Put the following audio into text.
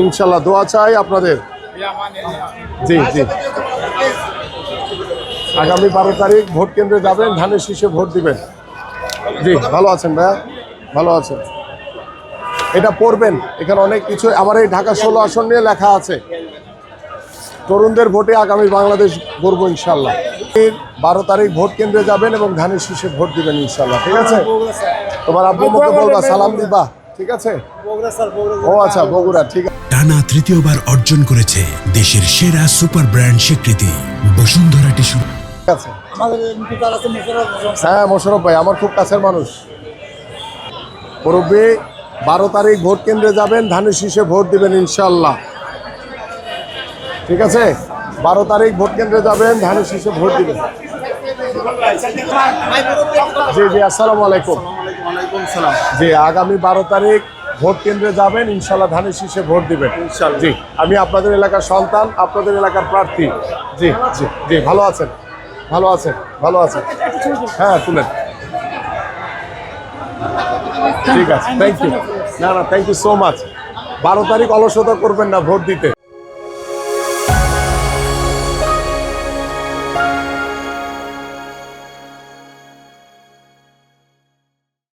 ইনশাল্লাহ দোয়া চাই আপনাদের। জি জি, আগামী 12 তারিখ ভোট কেন্দ্রে যাবেন, ধানের শীষে ভোট দিবেন। জি, ভালো আছেন ভাইয়া? ভালো আছেন? এটা পড়বেন, এখানে অনেক কিছু আমার এই ঢাকা 16 আসন নিয়ে লেখা আছে। তরুণদের ভোটে আগামী বাংলাদেশ গড়ব ইনশাল্লাহ। 12 তারিখ ভোট কেন্দ্রে যাবেন এবং ধানের শীষে ভোট দিবেন ইনশাল্লাহ। ঠিক আছে? তোমার আব্বু মুখে বলবা, সালাম দিবা। ঠিক আছে? ও আচ্ছা, বগুড়া। ঠিক আছে। টানা তৃতীয়বার অর্জন করেছে দেশের সেরা সুপার ব্র্যান্ড স্বীকৃতি বসুন্ধরা টিস্যু। ঠিক আছে। হ্যাঁ, মোশাররফ ভাই আমার খুব কাছের মানুষ। মুরব্বি, 12 তারিখ ভোট কেন্দ্রে যাবেন, ধানের শীষে ভোট দিবেন ইনশাল্লাহ। ঠিক আছে? 12 তারিখ ভোট কেন্দ্রে যাবেন, ধানের শীষে ভোট দিবেন। জি জি, আসসালামু আলাইকুম। জি, আগামী 12 তারিখ ভোট কেন্দ্রে যাবেন ইনশাল্লাহ, ধানের শীষে ভোট দিবেন। জি, আমি আপনাদের এলাকার সন্তান, আপনাদের এলাকার প্রার্থী। জি জি জি, ভালো আছেন? ভালো আছেন? ভালো আছেন? হ্যাঁ, তুলেন। ঠিক আছে, থ্যাংক ইউ। না না, থ্যাংক ইউ সো মাচ। 12 তারিখ অলসতা করবেন না ভোট দিতে।